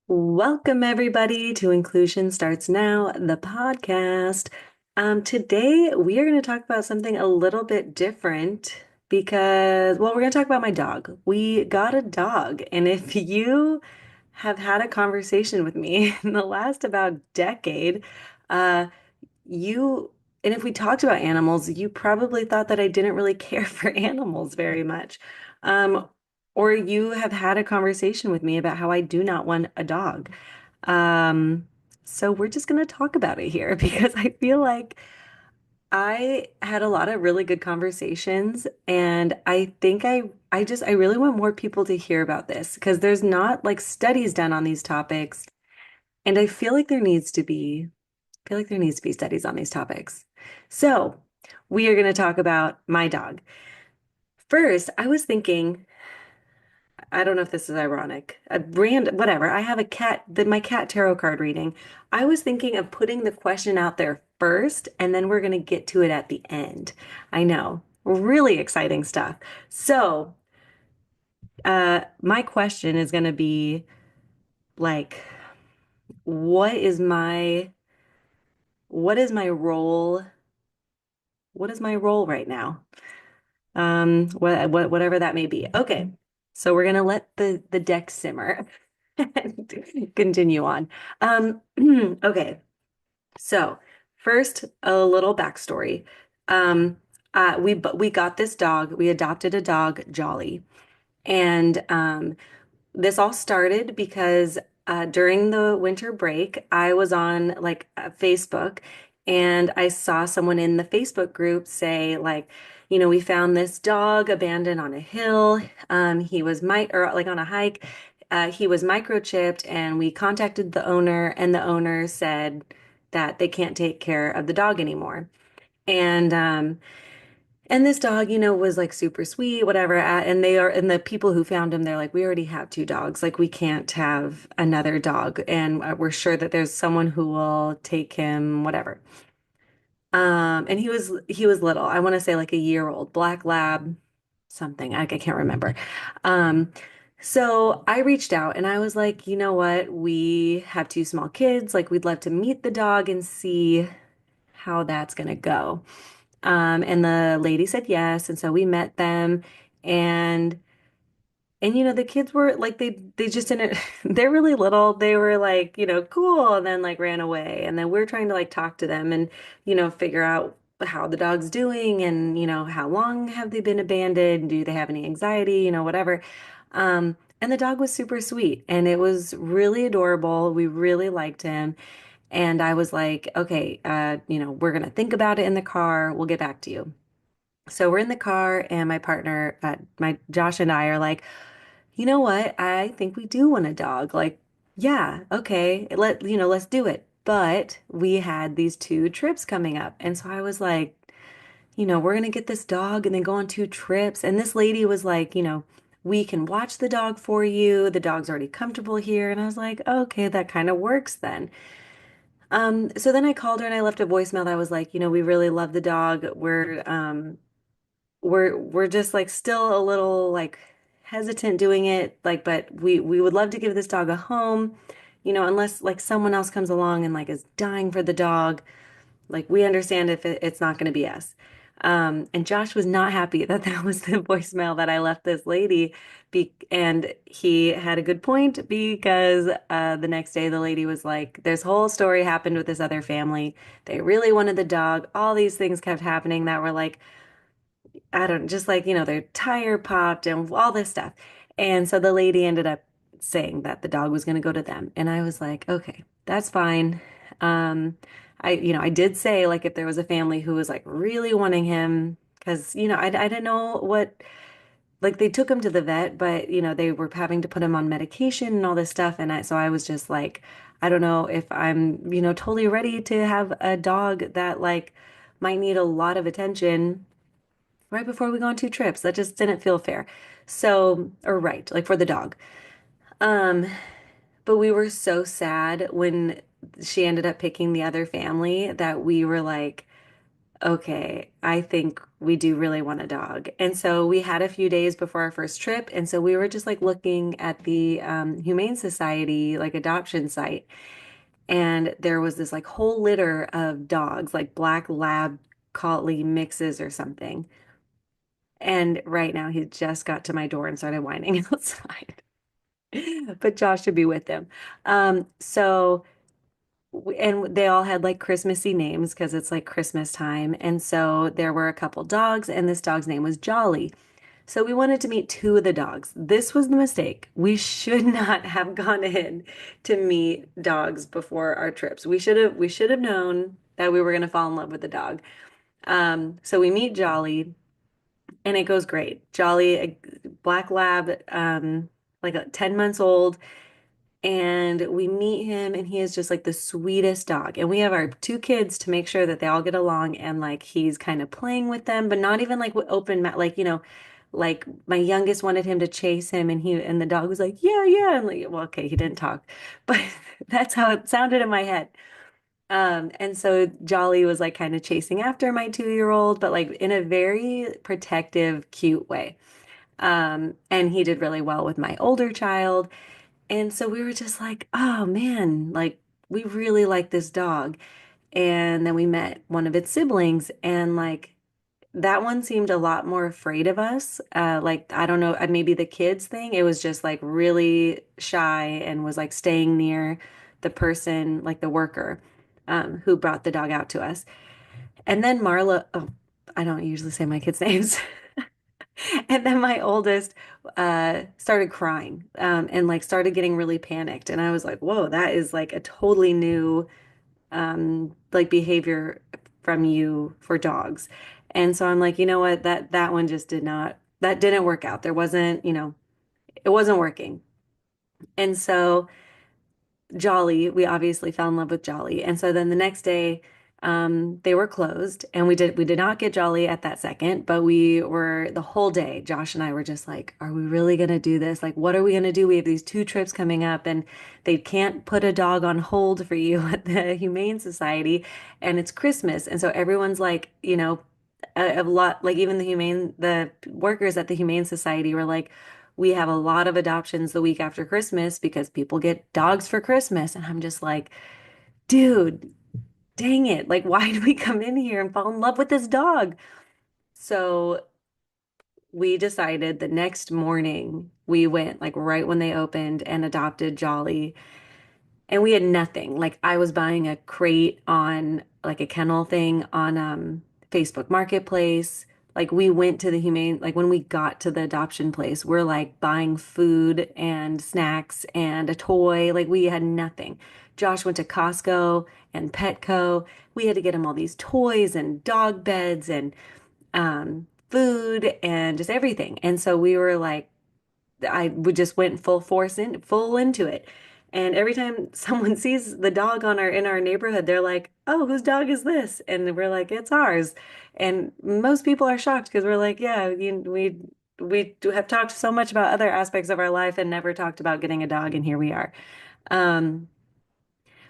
Welcome, everybody, to Inclusion Starts Now, the podcast. Today, we are going to talk about something a little bit different because, well, we're going to talk about my dog. We got a dog, and if you have had a conversation with me in the last about decade, uh, you, and if we talked about animals, you probably thought that I didn't really care for animals very much. Um, or you have had a conversation with me about how I do not want a dog. Um, so we're just going to talk about it here because I feel like I had a lot of really good conversations and I think I really want more people to hear about this because there's not like studies done on these topics and I feel like there needs to be. I feel like there needs to be studies on these topics. So, we are going to talk about my dog. First, I was thinking, I don't know if this is ironic, a brand, whatever. I have a cat, my cat tarot card reading. I was thinking of putting the question out there first, and then we're going to get to it at the end. I know, really exciting stuff. So, my question is going to be like, what is my, what is my role? What is my role right now? Whatever that may be. Okay, so we're gonna let the deck simmer and continue on. Um, okay, so first a little backstory. Um, we got this dog. We adopted a dog, Jolly, and this all started because during the winter break, I was on like Facebook and I saw someone in the Facebook group say, like, we found this dog abandoned on a hill. He was or like on a hike. He was microchipped, and we contacted the owner, and the owner said that they can't take care of the dog anymore. And this dog, was like super sweet, whatever. And the people who found him, they're like, we already have two dogs. Like, we can't have another dog. And we're sure that there's someone who will take him, whatever. And he was little. I want to say like a year old, black lab, something. I can't remember. Um, so I reached out and I was like, you know what? We have two small kids. Like, we'd love to meet the dog and see how that's gonna go. And the lady said yes, and so we met them, and the kids were like they just didn't they're really little. They were like, cool, and then like ran away. And then we're trying to like talk to them and, figure out how the dog's doing and, how long have they been abandoned? Do they have any anxiety? Whatever. And the dog was super sweet and it was really adorable. We really liked him. And I was like, okay, we're gonna think about it in the car. We'll get back to you. So we're in the car, and my partner, my Josh and I are like, you know what? I think we do want a dog. Like, yeah, okay, let's do it. But we had these two trips coming up, and so I was like, we're gonna get this dog and then go on two trips. And this lady was like, we can watch the dog for you. The dog's already comfortable here. And I was like, okay, that kind of works then. So then I called her and I left a voicemail that was like, we really love the dog. We're just like still a little like hesitant doing it, like, but we would love to give this dog a home, unless like someone else comes along and like is dying for the dog. Like, we understand if it's not going to be us. And Josh was not happy that that was the voicemail that I left this lady. And he had a good point because the next day the lady was like, this whole story happened with this other family. They really wanted the dog. All these things kept happening that were like, I don't just like, their tire popped and all this stuff. And so the lady ended up saying that the dog was going to go to them. And I was like, okay, that's fine. I did say like if there was a family who was like really wanting him, because, I didn't know what, like they took him to the vet, but, they were having to put him on medication and all this stuff. So I was just like, I don't know if I'm, totally ready to have a dog that like might need a lot of attention right before we go on two trips. That just didn't feel fair. So, or right, like for the dog. Um, but we were so sad when she ended up picking the other family that we were like, okay, I think we do really want a dog. And so we had a few days before our first trip. And so we were just like looking at the Humane Society, like adoption site. And there was this like whole litter of dogs, like black lab collie mixes or something. And right now he just got to my door and started whining outside. But Josh should be with him. So and they all had like Christmassy names because it's like Christmas time. And so there were a couple dogs, and this dog's name was Jolly. So we wanted to meet two of the dogs. This was the mistake. We should not have gone in to meet dogs before our trips. We should have known that we were going to fall in love with the dog. So we meet Jolly, and it goes great. Jolly, a black lab, like 10 months old, and we meet him, and he is just like the sweetest dog. And we have our two kids to make sure that they all get along, and like he's kind of playing with them, but not even like with open mouth, like like my youngest wanted him to chase him, and the dog was like, yeah, yeah. And like, well, okay, he didn't talk, but that's how it sounded in my head. And so Jolly was like kind of chasing after my 2-year old, but like in a very protective, cute way. And he did really well with my older child. And so we were just like, oh man, like we really like this dog. And then we met one of its siblings, and like that one seemed a lot more afraid of us. Like, I don't know, maybe the kids thing. It was just like really shy and was like staying near the person, like the worker, who brought the dog out to us. And then Marla, oh, I don't usually say my kids' names. And then my oldest started crying, and like started getting really panicked. And I was like, whoa, that is like a totally new like behavior from you for dogs. And so I'm like, you know what, that one just that didn't work out. There wasn't, it wasn't working. And so Jolly, we obviously fell in love with Jolly. And so then the next day, they were closed, and we did not get Jolly at that second, but we were the whole day, Josh and I were just like, are we really gonna do this? Like, what are we gonna do? We have these two trips coming up, and they can't put a dog on hold for you at the Humane Society, and it's Christmas. And so everyone's like, a lot, like even the workers at the Humane Society were like, we have a lot of adoptions the week after Christmas because people get dogs for Christmas. And I'm just like, dude, dang it. Like, why did we come in here and fall in love with this dog? So we decided the next morning we went like right when they opened and adopted Jolly. And we had nothing. Like I was buying a crate on like a kennel thing on Facebook Marketplace. Like we went to the humane, like when we got to the adoption place, we're like buying food and snacks and a toy. Like we had nothing. Josh went to Costco and Petco. We had to get him all these toys and dog beds and food and just everything. And so we were like, I would just went full force full into it. And every time someone sees the dog on our in our neighborhood, they're like, "Oh, whose dog is this?" And we're like, "It's ours." And most people are shocked because we're like, "Yeah, we do have talked so much about other aspects of our life and never talked about getting a dog, and here we are." Um,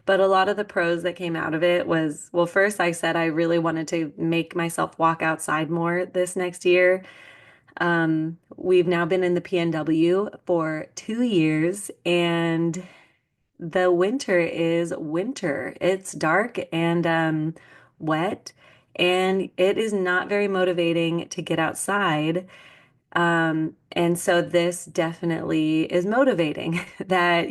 but a lot of the pros that came out of it was, well, first I said I really wanted to make myself walk outside more this next year. We've now been in the PNW for 2 years, and the winter is winter. It's dark and wet, and it is not very motivating to get outside. And so this definitely is motivating that,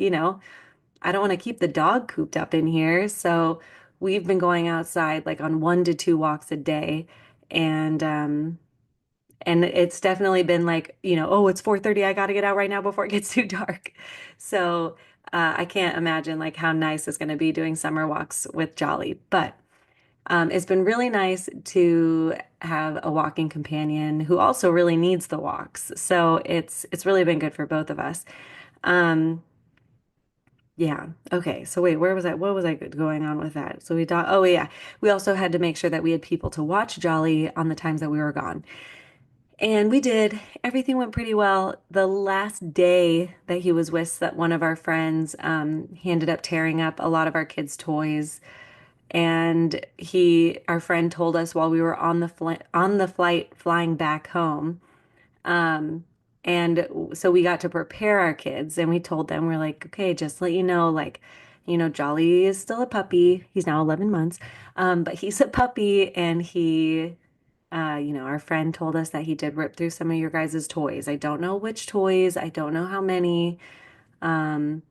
I don't want to keep the dog cooped up in here. So we've been going outside like on 1 to 2 walks a day. And it's definitely been like, oh, it's 4:30. I got to get out right now before it gets too dark. So I can't imagine like how nice it's going to be doing summer walks with Jolly. But it's been really nice to have a walking companion who also really needs the walks. So it's really been good for both of us. Um, yeah. Okay. So wait, where was I? What was I going on with that? So we thought, oh yeah, we also had to make sure that we had people to watch Jolly on the times that we were gone. And we did. Everything went pretty well. The last day that he was with one of our friends, he ended up tearing up a lot of our kids' toys. And our friend told us while we were on the flight flying back home. Um, and so we got to prepare our kids and we told them, we're like, okay, just let you know, like, Jolly is still a puppy. He's now 11 months. But he's a puppy and our friend told us that he did rip through some of your guys' toys. I don't know which toys. I don't know how many. Um,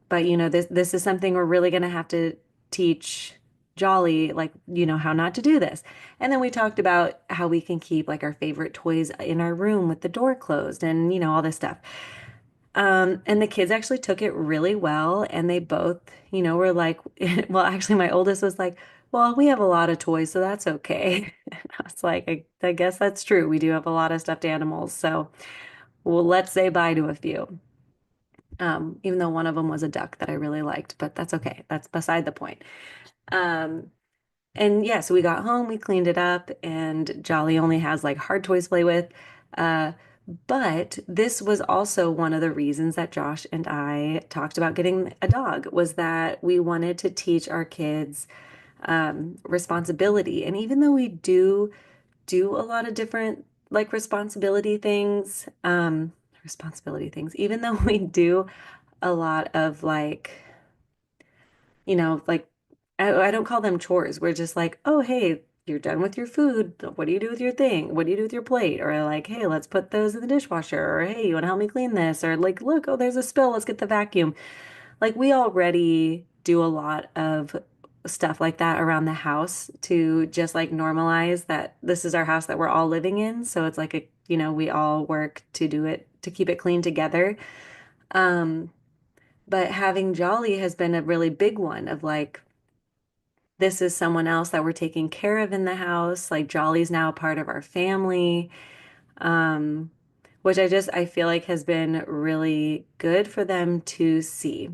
but this is something we're really going to have to teach Jolly, like, how not to do this. And then we talked about how we can keep like our favorite toys in our room with the door closed and, all this stuff. And the kids actually took it really well. And they both, were like, well, actually, my oldest was like, well, we have a lot of toys, so that's okay. And I was like, I guess that's true. We do have a lot of stuffed animals. So, well, let's say bye to a few. Even though one of them was a duck that I really liked, but that's okay. That's beside the point. Um, and yeah, so we got home, we cleaned it up, and Jolly only has like hard toys to play with. Uh, but this was also one of the reasons that Josh and I talked about getting a dog was that we wanted to teach our kids responsibility. And even though we do a lot of different like responsibility things, even though we do a lot of like, like I don't call them chores. We're just like, oh, hey, you're done with your food. What do you do with your thing? What do you do with your plate? Or like, hey, let's put those in the dishwasher. Or hey, you want to help me clean this? Or like, look, oh, there's a spill. Let's get the vacuum. Like we already do a lot of stuff like that around the house to just like normalize that this is our house that we're all living in. So it's like we all work to do it to keep it clean together. Um, but having Jolly has been a really big one of like, this is someone else that we're taking care of in the house. Like Jolly's now a part of our family, um, which I feel like has been really good for them to see.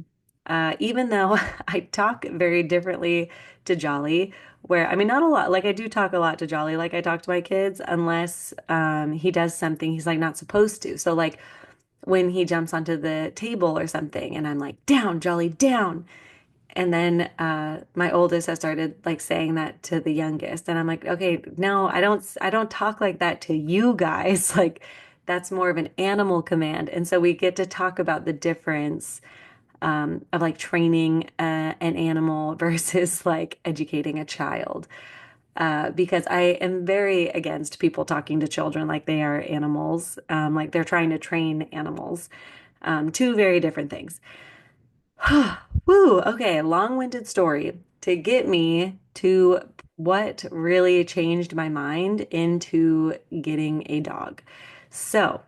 Even though I talk very differently to Jolly, where I mean, not a lot. Like I do talk a lot to Jolly, like I talk to my kids, unless he does something he's like not supposed to. So like when he jumps onto the table or something, and I'm like, down, Jolly, down. And then my oldest has started like saying that to the youngest, and I'm like, okay, no, I don't talk like that to you guys. Like that's more of an animal command. And so we get to talk about the difference of like training an animal versus like educating a child. Because I am very against people talking to children like they are animals, like they're trying to train animals. Two very different things. Woo, okay, long-winded story to get me to what really changed my mind into getting a dog. So,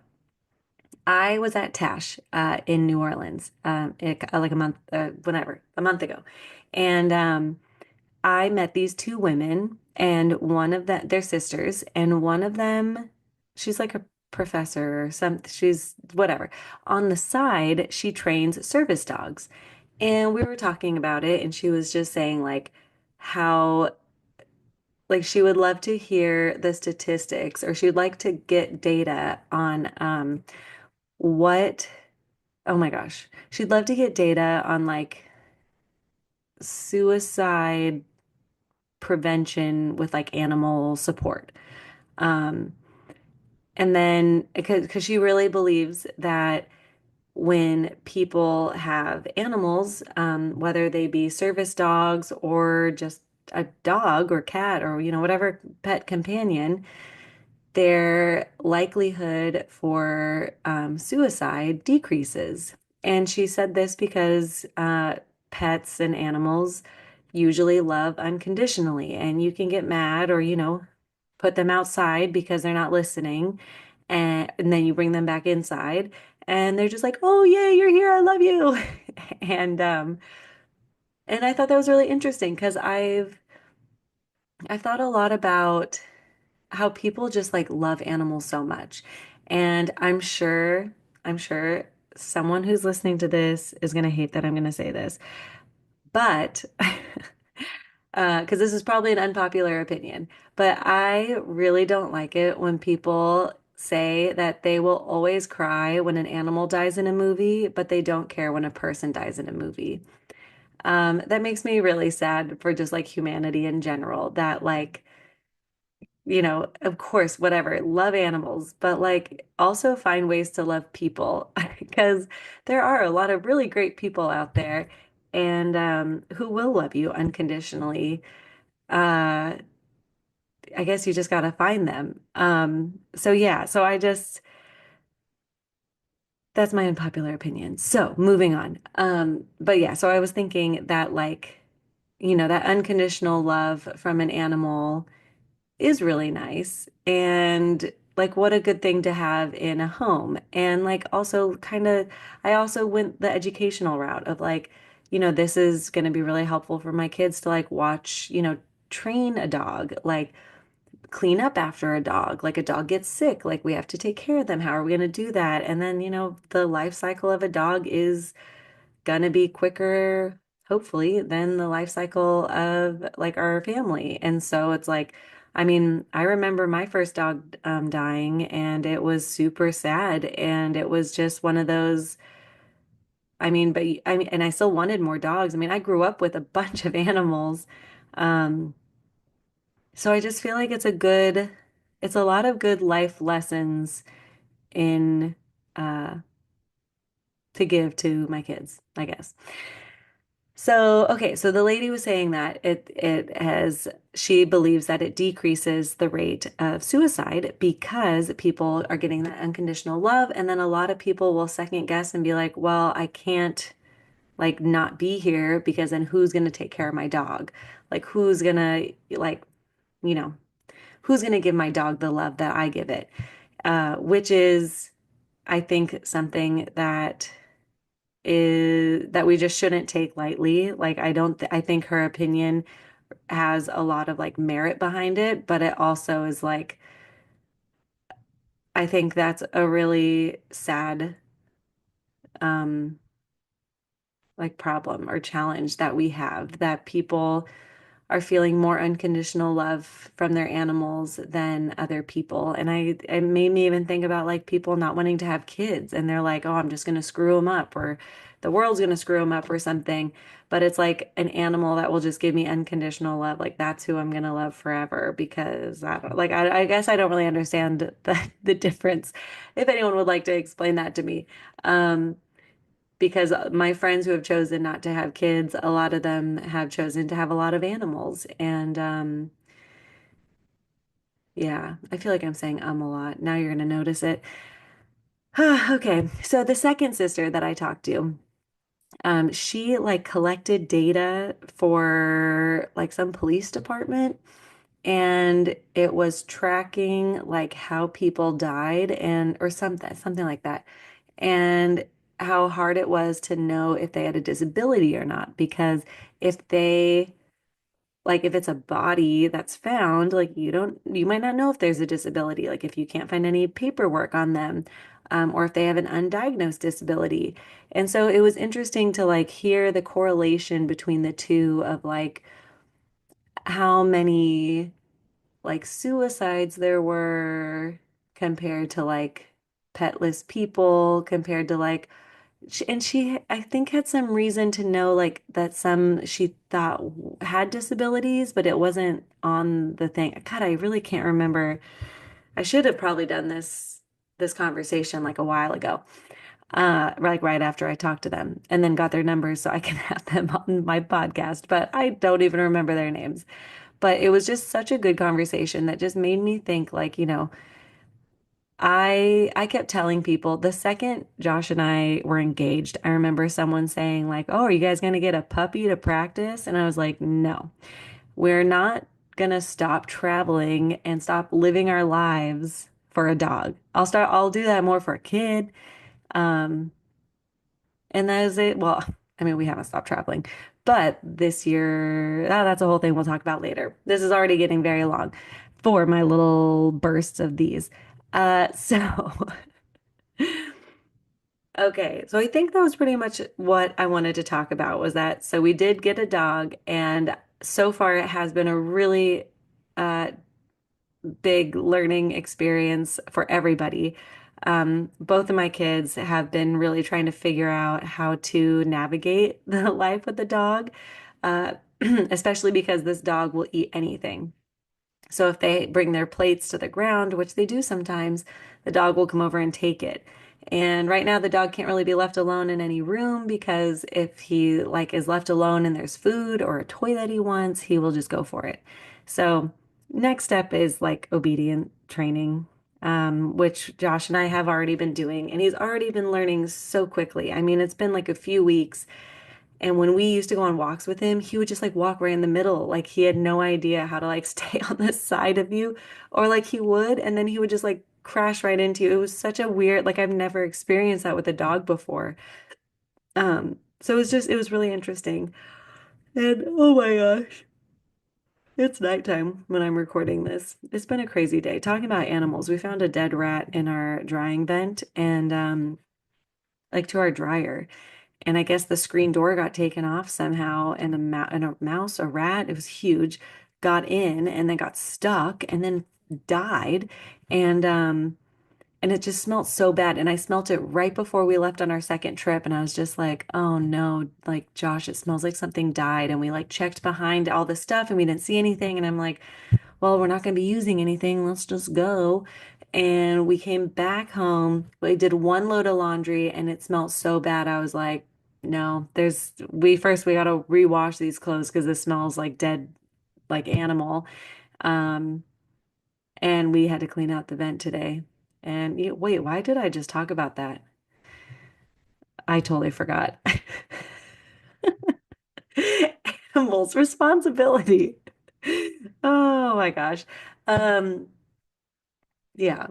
I was at TASH in New Orleans, like a month ago, and I met these two women, and one of them, they're sisters, and one of them, she's like a professor or something, she's whatever. On the side, she trains service dogs. And we were talking about it, and she was just saying like how like she would love to hear the statistics, or she would like to get data on what, oh my gosh, she'd love to get data on like suicide prevention with like animal support. Um, and then because she really believes that when people have animals, whether they be service dogs or just a dog or cat or whatever pet companion, their likelihood for suicide decreases. And she said this because pets and animals usually love unconditionally, and you can get mad or, put them outside because they're not listening, and then you bring them back inside, and they're just like, "Oh, yay, you're here, I love you." And and I thought that was really interesting because I've thought a lot about how people just like love animals so much. And I'm sure someone who's listening to this is going to hate that I'm going to say this, but because this is probably an unpopular opinion, but I really don't like it when people say that they will always cry when an animal dies in a movie, but they don't care when a person dies in a movie. That makes me really sad for just like humanity in general, that like, of course, whatever, love animals, but like also find ways to love people because there are a lot of really great people out there and who will love you unconditionally. Uh, I guess you just got to find them. So yeah, so that's my unpopular opinion. So moving on. But yeah, so I was thinking that like, that unconditional love from an animal is really nice. And like, what a good thing to have in a home. And like, also kind of, I also went the educational route of like, this is going to be really helpful for my kids to like watch, train a dog, like clean up after a dog. Like, a dog gets sick, like, we have to take care of them. How are we going to do that? And then, the life cycle of a dog is gonna be quicker, hopefully, than the life cycle of like our family. And so it's like, I mean, I remember my first dog dying, and it was super sad. And it was just one of those, I mean, but I mean, and I still wanted more dogs. I mean, I grew up with a bunch of animals. Um, so I just feel like it's a lot of good life lessons in uh to give to my kids, I guess. So, okay, so the lady was saying that she believes that it decreases the rate of suicide because people are getting that unconditional love, and then a lot of people will second guess and be like, well, I can't like not be here because then who's going to take care of my dog? Like who's going to like, you know, who's going to give my dog the love that I give it? Which is, I think, something that we just shouldn't take lightly. Like I think her opinion has a lot of like merit behind it, but it also is like I think that's a really sad um like problem or challenge that we have, that people are feeling more unconditional love from their animals than other people. And it made me even think about like people not wanting to have kids, and they're like, oh, I'm just going to screw them up, or the world's going to screw them up or something. But it's like an animal that will just give me unconditional love. Like that's who I'm going to love forever, because I don't like, I guess I don't really understand the difference. If anyone would like to explain that to me. Um, because my friends who have chosen not to have kids, a lot of them have chosen to have a lot of animals. And yeah, I feel like I'm saying a lot. Now you're going to notice it. Okay, so the second sister that I talked to, she like collected data for like some police department, and it was tracking like how people died and or something like that, and how hard it was to know if they had a disability or not. Because if they like if it's a body that's found, like you might not know if there's a disability, like if you can't find any paperwork on them, or if they have an undiagnosed disability. And so it was interesting to like hear the correlation between the two of like how many like suicides there were compared to like petless people, compared to like and she, I think, had some reason to know like that some she thought had disabilities, but it wasn't on the thing. God, I really can't remember. I should have probably done this conversation like a while ago, like right after I talked to them, and then got their numbers so I can have them on my podcast. But I don't even remember their names. But it was just such a good conversation that just made me think like, I kept telling people the second Josh and I were engaged, I remember someone saying like, "Oh, are you guys gonna get a puppy to practice?" And I was like, "No, we're not gonna stop traveling and stop living our lives for a dog. I'll do that more for a kid." Um, and that is it. Well, I mean, we haven't stopped traveling, but this year, that's a whole thing we'll talk about later. This is already getting very long for my little bursts of these. So Okay, so I think that was pretty much what I wanted to talk about, was that so we did get a dog, and so far it has been a really uh big learning experience for everybody. Both of my kids have been really trying to figure out how to navigate the life with the dog, uh, especially because this dog will eat anything. So if they bring their plates to the ground, which they do sometimes, the dog will come over and take it. And right now the dog can't really be left alone in any room because if he like is left alone and there's food or a toy that he wants, he will just go for it. So next step is like obedient training, which Josh and I have already been doing, and he's already been learning so quickly. I mean, it's been like a few weeks and when we used to go on walks with him, he would just like walk right in the middle. Like he had no idea how to like stay on the side of you, or like he would, and then he would just like crash right into you. It was such a weird, like I've never experienced that with a dog before. So it was really interesting. And oh my gosh, it's nighttime when I'm recording this. It's been a crazy day. Talking about animals, we found a dead rat in our drying vent and like to our dryer. And I guess the screen door got taken off somehow, and a mouse, a rat, it was huge, got in and then got stuck and then died. And it just smelled so bad. And I smelt it right before we left on our second trip. And I was just like, oh no, like Josh, it smells like something died. And we like checked behind all the stuff and we didn't see anything. And I'm like, well, we're not going to be using anything. Let's just go. And we came back home. We did one load of laundry and it smelled so bad. I was like, no, we got to rewash these clothes because this smells like dead, like animal. Um, and we had to clean out the vent today. And wait, why did I just talk about that? I totally forgot. Animals responsibility. Oh my gosh. Um, yeah.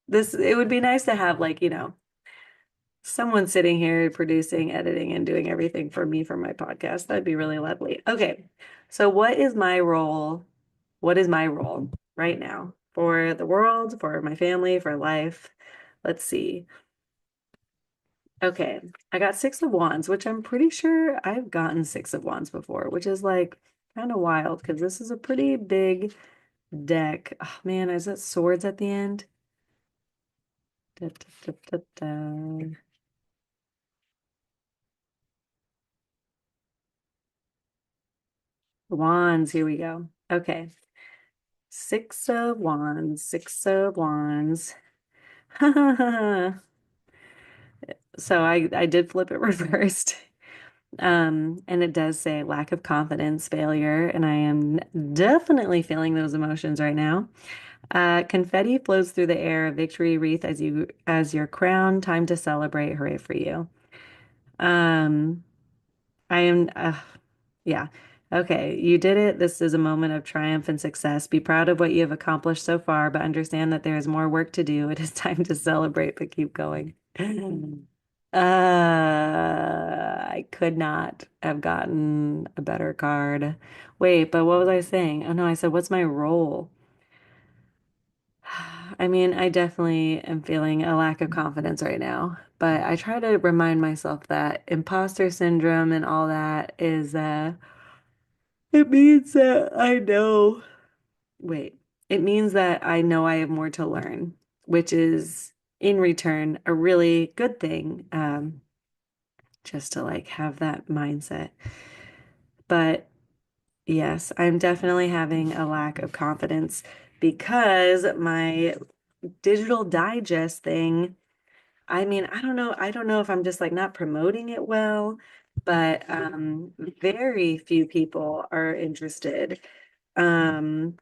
It would be nice to have like, someone sitting here producing, editing, and doing everything for me for my podcast. That'd be really lovely. Okay. So what is my role? What is my role right now for the world, for my family, for life? Let's see. Okay. I got Six of Wands, which I'm pretty sure I've gotten Six of Wands before, which is like kind of wild because this is a pretty big deck. Oh man, is it swords at the end? Da, da, da, da, da. Wands, here we go. Okay. Six of Wands, Six of Wands. So I did flip it reversed. And it does say lack of confidence, failure, and I am definitely feeling those emotions right now. Confetti flows through the air, a victory wreath as your crown, time to celebrate, hooray for you. Um, I am, yeah. Okay, you did it. This is a moment of triumph and success. Be proud of what you have accomplished so far, but understand that there is more work to do. It is time to celebrate, but keep going. I could not have gotten a better card. Wait, but what was I saying? Oh no, I said, what's my role? I mean, I definitely am feeling a lack of confidence right now, but I try to remind myself that imposter syndrome and all that is it means that I know. Wait, it means that I know I have more to learn, which is in return a really good thing, just to like have that mindset. But yes, I'm definitely having a lack of confidence because my digital digest thing, I mean, I don't know if I'm just like not promoting it well, but very few people are interested. Um,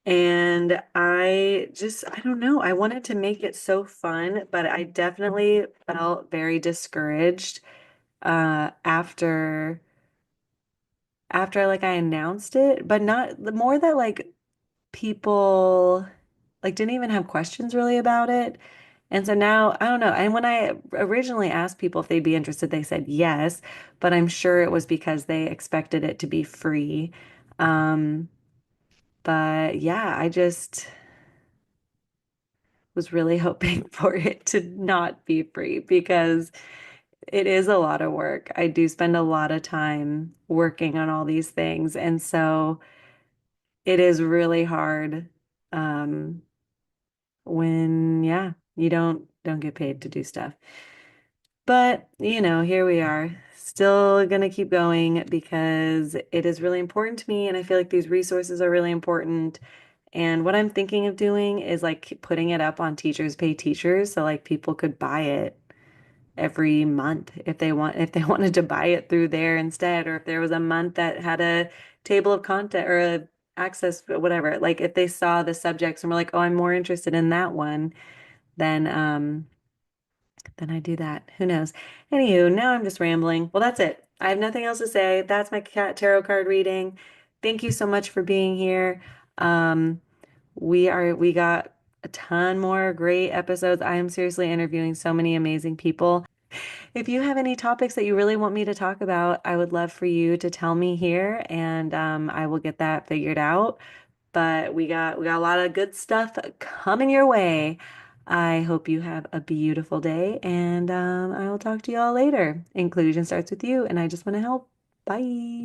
and I don't know. I wanted to make it so fun, but I definitely felt very discouraged after like I announced it, but not the more that like people like didn't even have questions really about it. And so now I don't know. And when I originally asked people if they'd be interested, they said yes, but I'm sure it was because they expected it to be free. Um, but yeah, I just was really hoping for it to not be free because it is a lot of work. I do spend a lot of time working on all these things. And so it is really hard, um, yeah. You don't get paid to do stuff. But, here we are. Still gonna keep going because it is really important to me and I feel like these resources are really important. And what I'm thinking of doing is like putting it up on Teachers Pay Teachers so like people could buy it every month if they wanted to buy it through there instead, or if there was a month that had a table of content or a access whatever. Like if they saw the subjects and were like, "Oh, I'm more interested in that one," then then I do that. Who knows? Anywho, now I'm just rambling. Well, that's it. I have nothing else to say. That's my cat tarot card reading. Thank you so much for being here. Um, we got a ton more great episodes. I am seriously interviewing so many amazing people. If you have any topics that you really want me to talk about, I would love for you to tell me here, and I will get that figured out. But we got a lot of good stuff coming your way. I hope you have a beautiful day, and I will talk to you all later. Inclusion starts with you, and I just want to help. Bye.